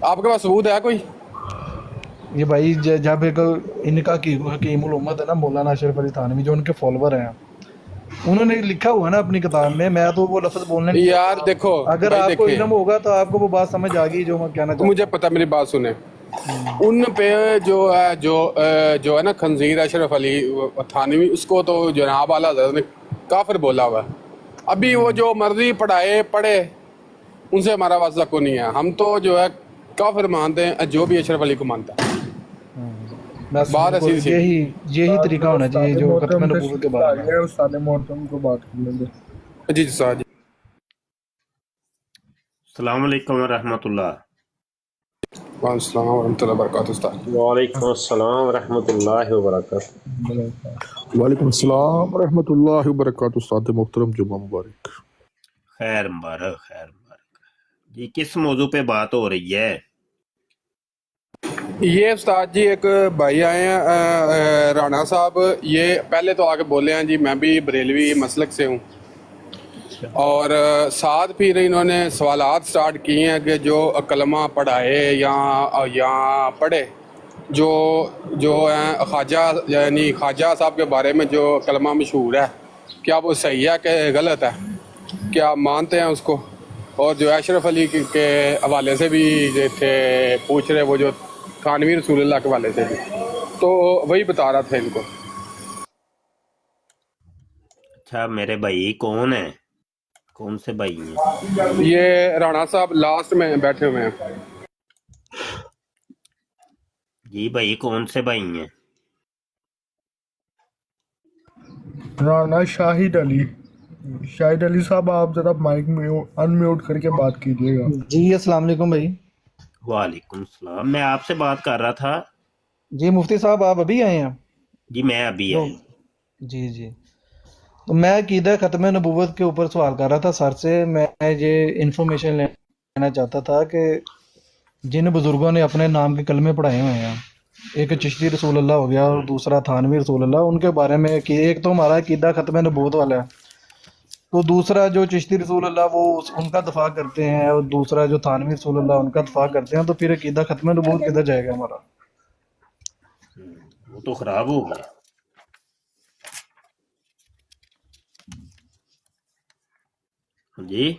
آپ کے پاس ثبوت ہے کوئی؟ یہ بھائی جب ایک انکا کی حکیم الامت ہے نا مولانا اشرف علی تھانوی، جو ان کے فالوور ہیں، انہوں نے لکھا ہوا ہے نا اپنی کتاب میں تو وہ لفظ بولنے نہیں یار چاہتا. دیکھو اگر بھائی آپ کو دیکھیں، علم ہوگا تو آپ کو وہ بات سمجھ آ گئی جو میں کہنا مجھے چاہتا ہوں. پتہ، میری بات سنیں. ان پہ جو ہے نا خنزیر اشرف علی تھانوی، اس کو تو جناب اعلیٰ حضرت نے کافر بولا ہوا ہے. ابھی وہ جو مرضی پڑھے ان سے ہمارا واسطہ کو نہیں ہے. ہم تو جو ہے کافر مانتے ہیں جو بھی اشرف علی کو مانتا ہے. بس بات ہے بالکل سیدھی سی. یہی استاد طریقہ میرا ہونا استاد چاہیے جو ختم محترم نبوت کے تشریف بارے لا میں. گیا ہے، استاد محترم کو بات کر لیں گے. جی سر جی. السلام علیکم ورحمۃ اللہ. وعلیکم السلام ورحمۃ اللہ وبرکاتہ. استاد وعلیکم السلام ورحمۃ اللہ وبرکاتہ. وعلیکم السلام ورحمۃ اللہ وبرکاتہ. استاد محترم جمعہ مبارک. خیر مبارک، خیر مبارک. جی کس موضوع پہ بات ہو رہی ہے؟ یہ استاد جی ایک بھائی آئے ہیں رانا صاحب، یہ پہلے تو آ کے بولے ہیں جی میں بھی بریلوی مسلک سے ہوں، اچھا اور ساتھ پھر انہوں نے سوالات سٹارٹ کیے ہیں کہ جو کلمہ پڑھائے یا پڑھے، جو ہیں خواجہ، یعنی خواجہ صاحب کے بارے میں جو کلمہ مشہور ہے، کیا وہ صحیح ہے کہ غلط ہے، کیا مانتے ہیں اس کو؟ اور جو اشرف علی کے حوالے سے بھی جو تھے پوچھ رہے، وہ جو تھانوی رسول اللہ کے حوالے سے بھی، تو وہی بتا رہا تھا ان کو. اچھا، میرے بھائی کون ہیں؟ کون سے بھائی ہیں؟ یہ رانا صاحب لاسٹ میں بیٹھے ہوئے ہیں. جی بھائی کون سے بھائی ہیں؟ رانا شاہد علی صاحب، آپ ذرا مائک ان میوٹ کر کے بات کیجیے گا. جی السلام علیکم بھائی. وعلیکم السلام. میں آپ سے بات کر رہا تھا. جی مفتی صاحب آپ ابھی آئے ہیں؟ جی میں ابھی جو آیا. جی تو میں عقیدہ ختم نبوت کے اوپر سوال کر رہا تھا سر سے. میں یہ انفارمیشن لینا چاہتا تھا کہ جن بزرگوں نے اپنے نام کے کلمے پڑھائے ہوئے ہیں، ایک چشتی رسول اللہ ہو گیا اور دوسرا تھانوی رسول اللہ، ان کے بارے میں کہ ایک تو ہمارا عقیدہ ختم نبوت والا ہے، تو دوسرا جو چشتی رسول اللہ وہ ان کا دفاع کرتے ہیں، اور دوسرا جو تھانوی رسول اللہ ان کا دفاع کرتے ہیں، تو پھر عقیدہ ختم نبوت کدھر جائے گا ہمارا؟ وہ تو خراب ہو گیا. جی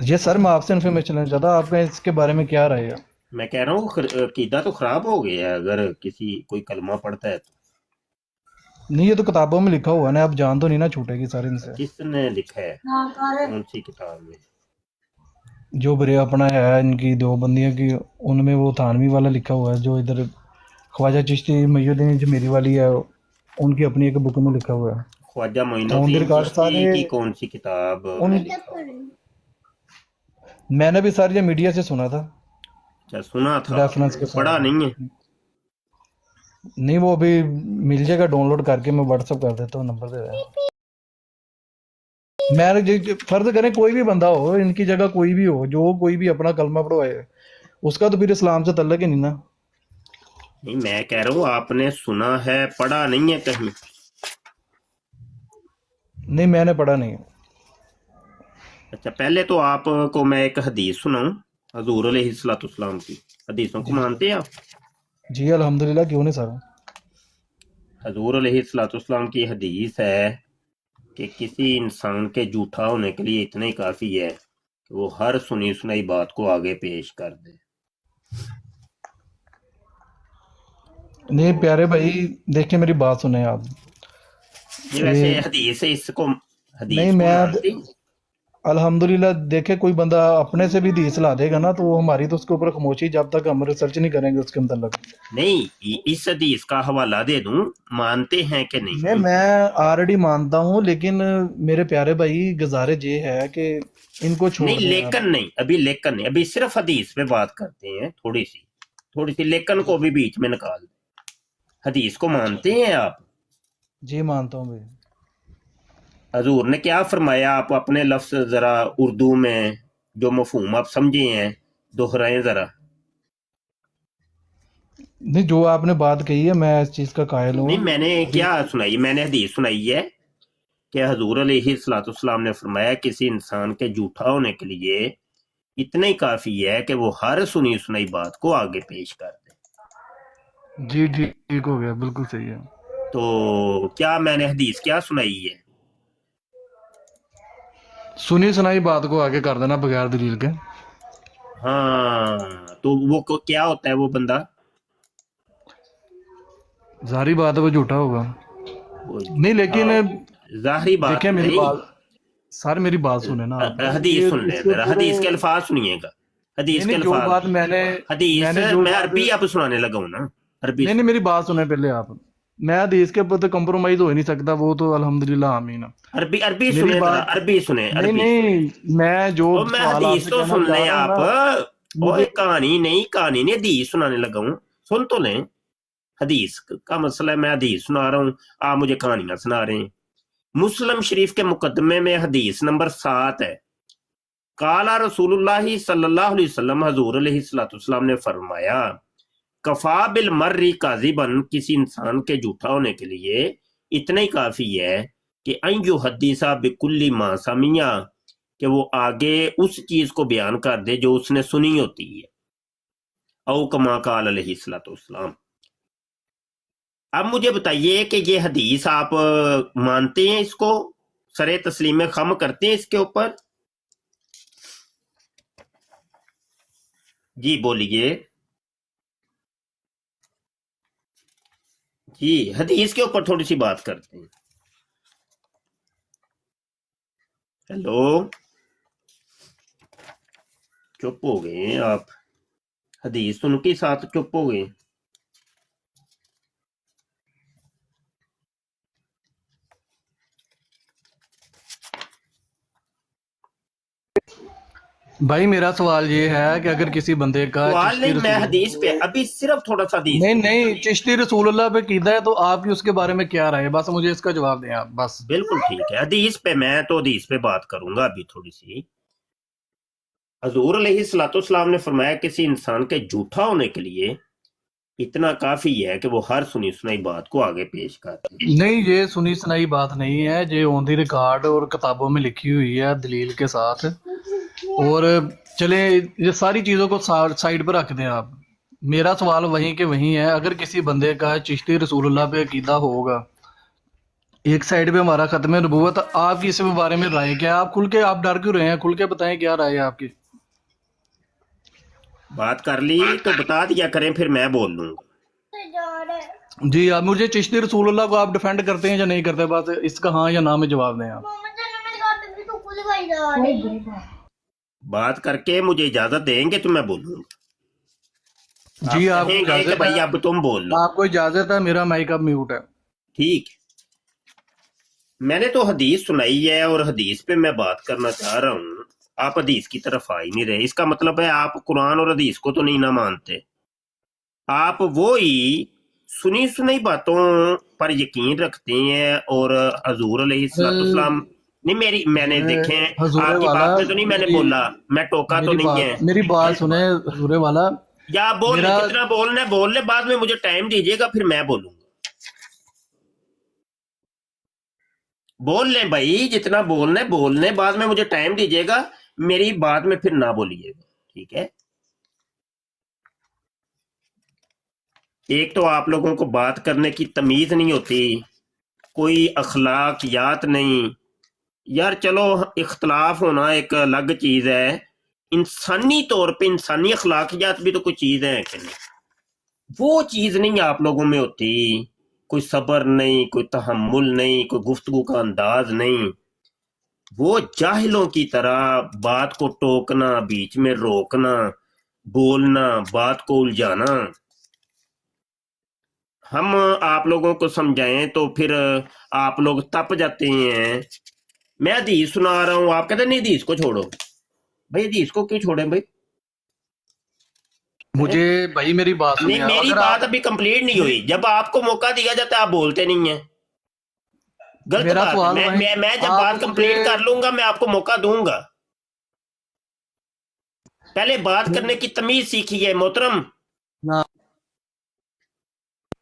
یہ سر میں آپ سے انفارمیشن لینا چاہتا ہوں، آپ کا اس کے بارے میں کیا رائے ہے؟ میں کہہ رہا ہوں عقیدہ تو خراب ہو گیا ہے اگر کسی کوئی کلمہ پڑھتا ہے تو. نہیں، یہ تو کتابوں میں لکھا ہوا ہے نا، آپ جان تو نہیں نا چھوٹے گی سر ان سے. کس نے لکھا ہے؟ کون سی کتاب میں؟ جو برے اپنا ہے ان کی دو بندیاں کی، ان میں وہ تھانوی والا لکھا ہوا ہے. جو ادھر خواجہ چشتی محی الدین جمیری والی ہے، ان کی اپنی ایک بک میں لکھا ہوا ہے. خواجہ معین آن دی الدین ریکارڈ چشتی سارے کی کون سی کتاب ان میں لکھا ہو؟ میں نے بھی سر یہ میڈیا سے سنا تھا، اچھا سنا تھا، ریفرنس کے پڑھا ساتھ. نہیں ہے. نہیں وہ ابھی مل جائے گا ڈاؤن لوڈ کر کے، میں واٹس اپ کر دیتا ہوں، نمبر دے رہا ہوں. میں فرض کریں کوئی بھی بندہ ہو، ان کی جگہ کوئی بھی ہو، جو کوئی بھی اپنا کلمہ پڑھوائے، اس کا تو پھر اسلام سے تعلق ہی نہیں نا. نہیں میں کہہ رہا ہوں آپ نے سنا ہے، پڑھا نہیں ہے کہیں. نہیں میں نے پڑھا نہیں. اچھا پہلے تو آپ کو میں ایک حدیث سناؤں حضور علیہ الصلوۃ والسلام کی. حدیثوں کو جی مانتے ہیں آپ؟ جی الحمدللہ، کیوں نہیں سر. حضور علیہ الصلوۃ والسلام کی حدیث ہے کہ کسی انسان کے جھوٹا ہونے کے لیے اتنا ہی کافی ہے کہ وہ ہر سنی سنائی بات کو آگے پیش کر دے. نہیں پیارے بھائی، دیکھیں میری بات سنیں آپ. یہ یہ ویسے حدیث ہے، اس کو نہیں، حدیث کو میں مانتے ہیں؟ الحمدللہ دیکھیں کوئی بندہ اپنے سے بھی حدیث لا دے گا نا، تو ہماری تو اس کے اوپر خاموشی، جب تک ہم ریسرچ نہیں کریں گے اس کے متعلق. نہیں اس حدیث کا حوالہ دے دوں، مانتے ہیں کہ نہیں؟ میں آلریڈی مانتا ہوں، لیکن میرے پیارے بھائی گزارش یہ ہے کہ ان کو چھوڑ نہیں دیں آپ. لیکن نہیں، ابھی صرف حدیث پہ بات کرتے ہیں. تھوڑی سی لیکن کو بھی بیچ میں نکال دیں. حدیث کو مانتے ہیں آپ؟ جی مانتا ہوں بھائی. حضور نے کیا فرمایا؟ آپ اپنے لفظ ذرا اردو میں جو مفہوم آپ سمجھے ہیں دہرائیں ذرا. نہیں، جو آپ نے بات کہی ہے میں اس چیز کا قائل نہیں ہوں. میں نے ابھی کیا سنائی؟ میں نے حدیث سنائی ہے کہ حضور علیہ الصلوۃ والسلام نے فرمایا کسی انسان کے جھوٹا ہونے کے لیے اتنا ہی کافی ہے کہ وہ ہر سنی سنائی بات کو آگے پیش کر دے. جی ٹھیک ہو گیا، بالکل صحیح ہے. تو کیا میں نے حدیث کیا سنائی ہے؟ سنی سنائی بات کو آگے کر دینا بغیر دلیل کے. ہاں تو وہ کیا ہوتا ہے وہ بندہ؟ ظاہری بات ہے وہ جھوٹا ہوگا. وہ نہیں لیکن ظاہری بات دیکھیں میری نہیں. بات، سر میری بات سنیں نا آپ. حدیث سن لیں اس کے ذرا، پورے حدیث کے الفاظ سنیے گا. نہیں حدیث کے نہیں جو الفاظ، بات حدیث میں نے جو میں بات عربی اب سنانے لگا ہوں نا، عربی نہیں سن. میری بات سنیں پہلے آپ. میں حدیث کے اوپر تو کمپرومائز ہو ہی نہیں سکتا، وہ تو الحمدللہ آمین. عربی میری سنیں ذرا، بات عربی سنیں، نہیں عربی سنیں. نہیں، میں جو اور میں سوال آپ حدیث سے تو کہنا سن چاہ لیں رہا ہوں آپ. نا، اور مجھے کہانی نہیں حدیث سنانے لگا ہوں، سن تو لیں. حدیث کا مسئلہ ہے، میں حدیث سنا رہا ہوں، آپ مجھے کہانیاں سنا رہے ہیں. مسلم شریف کے مقدمے میں حدیث نمبر 7 ہے. قال رسول اللہ صلی اللہ علیہ وسلم، حضور علیہ السلام نے فرمایا، کفا بالمرء کاذبا، کسی انسان کے جھوٹا ہونے کے لیے اتنا ہی کافی ہے کہ ان یحدث بکل ما سمع، کہ وہ آگے اس چیز کو بیان کر دے جو اس نے سنی ہوتی ہے. او کما قال علیہ السلام. اب مجھے بتائیے کہ یہ حدیث آپ مانتے ہیں، اس کو سر تسلیم خم کرتے ہیں اس کے اوپر؟ جی بولیے. جی حدیث کے اوپر تھوڑی سی بات کرتے ہیں. ہیلو، چپ ہو گئے ہیں آپ، حدیث سن کے ساتھ چپ ہو گئے. بھائی میرا سوال یہ ہے کہ اگر کسی بندے کا سوال چشتی نہیں، میں رسول حدیث پہ ابھی صرف تھوڑا سا حدیث نہیں پہ. نہیں چشتی رسول اللہ پہ قیدا ہے، تو آپ کی اس کے بارے میں کیا رائے ہے؟ بس مجھے اس کا جواب دیں آپ بس. بالکل ٹھیک ہے، حدیث پہ میں تو حدیث پہ بات کروں گا ابھی تھوڑی سی. حضور علیہ السلام نے فرمایا کسی انسان کے جھوٹا ہونے کے لیے اتنا کافی ہے کہ وہ ہر سنی سنائی بات کو آگے پیش کرتے. نہیں یہ سنی سنائی بات نہیں ہے، یہ آن دی ریکارڈ اور کتابوں میں لکھی ہوئی ہے دلیل کے ساتھ. اور چلیں یہ ساری چیزوں کو سائڈ پہ رکھ دیں آپ. میرا سوال وہیں کے وہیں ہے، اگر کسی بندے کا چشتی رسول اللہ پہ عقیدہ ہوگا، ایک سائڈ پہ ہمارا ختم نبوت، آپ کی اس بارے میں رائے کیا ہے؟ آپ کھل کے، آپ ڈر کیوں رہے ہیں؟ کھل کے بتائیں کیا رائے ہے آپ کی. بات کر لی تو بتا دیا کریں، پھر میں بول لوں گا. جی آپ مجھے چشتی رسول اللہ کو آپ ڈیفینڈ کرتے ہیں یا نہیں کرتے؟ بات اس کا ہاں یا نہ میں جواب دیں آپ. بات کر کے مجھے اجازت دیں گے تو میں بولوں گا. جی آپ کو کہیں گے کہ اجازت بھائی ہے، اب تم بول لو. آپ کو اجازت ہے، میرا مائک اب میوٹ ہے. ٹھیک، میں نے تو حدیث سنائی ہے اور حدیث پہ میں بات کرنا چاہ رہا ہوں. آپ حدیث کی طرف آ ہی نہیں رہے، اس کا مطلب ہے آپ قرآن اور حدیث کو تو نہیں نہ مانتے. آپ وہی سنی سنائی باتوں پر یقین رکھتے ہیں. اور حضور علیہ السلام نہیں، میں نے دیکھیں حضور آپ کی والا، بات میں تو نہیں میں نے بولا، میں ٹوکا تو نہیں ہے. میری بات سنیں حضور والا. یا بول لیں، میرا جتنا بولنا ہے بول لیں، بعد میں مجھے ٹائم دیجیے گا پھر میں بولوں گا. بول لیں بھائی، جتنا بولنا ہے بول لیں، بعد میں مجھے ٹائم دیجیے گا، میری بات میں پھر نہ بولیے گا. ٹھیک ہے؟ ایک تو آپ لوگوں کو بات کرنے کی تمیز نہیں ہوتی، کوئی اخلاقیات نہیں. یار چلو اختلاف ہونا ایک الگ چیز ہے، انسانی طور پہ انسانی اخلاقیات بھی تو کوئی چیز ہے کہ نہیں؟ وہ چیز نہیں آپ لوگوں میں ہوتی. کوئی صبر نہیں، کوئی تحمل نہیں، کوئی گفتگو کا انداز نہیں. وہ جاہلوں کی طرح بات کو ٹوکنا، بیچ میں روکنا، بولنا، بات کو الجھانا. ہم آپ لوگوں کو سمجھائیں تو پھر آپ لوگ تپ جاتے ہیں. میں حدیث سنا رہا ہوں، آپ کہتے ہیں نہیں حدیث کو چھوڑو. بھائی حدیث کو کیوں چھوڑیں بھائی؟ مجھے بھائی میری بات سنیں. نہیں، میری اگر آپ بات ابھی کمپلیٹ نہیں ہوئی. جب آپ کو موقع دیا جاتا ہے آپ بولتے نہیں ہیں، غلط میرا بات ہے. سوال وہیں، میں جب آپ بات مجھے کمپلیٹ کر لوں گا میں آپ کو موقع دوں گا. پہلے بات کرنے کی تمیز سیکھی ہے محترم. نہ،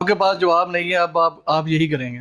آپ کے پاس جواب نہیں ہے، اب آپ یہی کریں گے.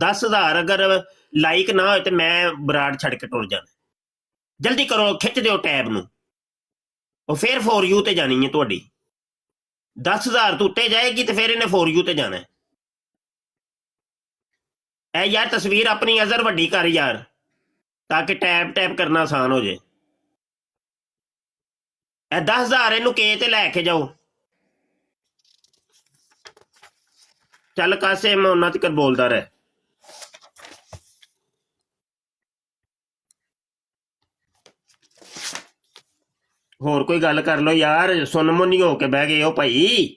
10,000 ਅਗਰ ਲਾਈਕ ਨਾ ਹੋਏ ਤੇ ਮੈਂ ਬਰਾੜ ਛੱਡ ਕੇ ਟੁਰ ਜਾਣਾ। ਜਲਦੀ ਕਰੋ, ਖਿੱਚ ਦਿਓ ਟੈਬ ਨੂੰ, ਉਹ ਫਿਰ ਫੋਰ ਯੂ ਤੇ ਜਾਣੀ ਹੈ ਤੁਹਾਡੀ। 10,000 ਤੋਂ ਉੱਤੇ ਜਾਏਗੀ ਤੇ ਫਿਰ ਇਹਨੇ ਫੋਰ ਯੂ ਤੇ ਜਾਣਾ ਹੈ। ਇਹ ਯਾਰ ਤਸਵੀਰ ਆਪਣੀ ਅਜ਼ਰ ਵੱਡੀ ਕਰ ਯਾਰ, ਤਾਂ ਕਿ ਟੈਪ ਟੈਪ ਕਰਨਾ ਆਸਾਨ ਹੋ ਜੇ। ਇਹ 10,000 ਇਹਨੂੰ ਕੇ ਤੇ ਲੈ ਕੇ ਜਾਓ। ਚੱਲ ਕਾਸੇ ਮੈਂ ਉਹਨਾਂ ਤੱਕ ਬੋਲਦਾ ਰਹਿ। ਹੋਰ ਕੋਈ ਗੱਲ ਕਰ ਲੋ ਯਾਰ, ਸੁਣਮੁਨੀ ਹੋ ਕੇ ਬਹਿ ਗਏ ਹੋ ਭਾਈ।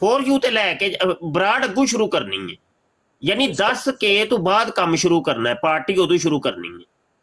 4U ਤੇ ਲੈ ਕੇ ਬਰਾੜ ਅੱਗੂ ਸ਼ੁਰੂ ਕਰਨੀ ਹੈ, ਯਾਨੀ 10 ਕੇ ਤੋਂ ਬਾਅਦ ਕੰਮ ਸ਼ੁਰੂ ਕਰਨਾ ਹੈ, ਪਾਰਟੀ ਉਦੋਂ ਸ਼ੁਰੂ ਕਰਨੀ ਹੈ।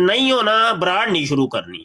ਨਹੀਂ ਹੋਣਾ, ਬਰਾੜ ਨਹੀਂ ਸ਼ੁਰੂ ਕਰਨੀ।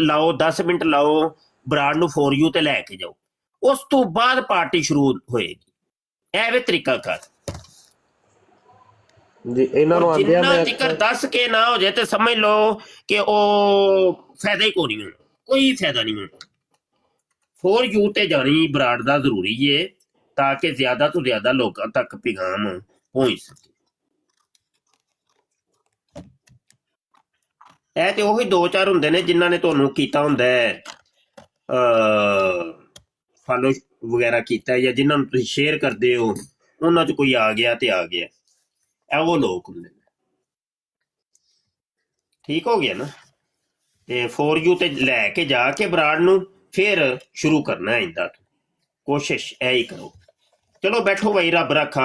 ਲਾਓ, 10 ਮਿੰਟ ਲਾਓ, ਬਰਾੜ ਨੂੰ 4U ਤੇ ਲੈ ਕੇ ਜਾਓ, ਉਸ ਤੋਂ ਬਾਅਦ ਪਾਰਟੀ ਸ਼ੁਰੂ ਹੋਏਗੀ। ਇਹ ਵੇ ਤਰੀਕਾ ਕਰ ਜੀ। ਇਹਨਾਂ ਨੂੰ ਆਂਦਿਆ ਜਿੰਨਾ ਮੈਂ ਤੱਕ 10 ਕੇ ਨਾ ਹੋ ਜਾਏ ਤੇ ਸਮਝ ਲਓ ਕਿ ਉਹ ਫਾਇਦਾ ਹੀ ਕੋਈ ਨਹੀਂ ਹੋਣਾ, ਕੋਈ ਫਾਇਦਾ ਨਹੀਂ ਹੋਣਾ। 4U ਤੇ ਜਾਣੀ ਬਰਾੜ ਦਾ ਜ਼ਰੂਰੀ ਹੈ ਤਾਂ ਕਿ ਜ਼ਿਆਦਾ ਤੋਂ ਜ਼ਿਆਦਾ ਲੋਕਾਂ ਤੱਕ ਪੈਗਾਮ ਪਹੁੰਚ ਸਕੇ। ਇਹ ਤੇ ਉਹੀ 2-4 ਹੁੰਦੇ ਨੇ ਜਿਨ੍ਹਾਂ ਨੇ ਤੁਹਾਨੂੰ ਕੀਤਾ ਹੁੰਦਾ ਹੈ, ਫਾਲੋ ਵਗੈਰਾ ਕੀਤਾ, ਜਾਂ ਜਿਨ੍ਹਾਂ ਨੂੰ ਤੁਸੀਂ ਸ਼ੇਅਰ ਕਰਦੇ ਹੋ, ਉਹਨਾਂ 'ਚ ਕੋਈ ਆ ਗਿਆ ਤੇ ਆ ਗਿਆ। ਇਹ ਉਹ ਲੋਕ ਹੁੰਦੇ ਨੇ। ਠੀਕ ਹੋ ਗਿਆ ਨਾ? ਤੇ 4U ਤੇ ਲੈ ਕੇ ਜਾ ਕੇ ਬਰਾੜ ਨੂੰ ਫਿਰ ਸ਼ੁਰੂ ਕਰਨਾ ਹੈ। ਇੰਦਾ ਕੋਸ਼ਿਸ਼ ਇਹ ਹੀ ਕਰੋ। ਚਲੋ ਬੈਠੋ ਭਾਈ, ਰੱਬ ਰੱਖਾ।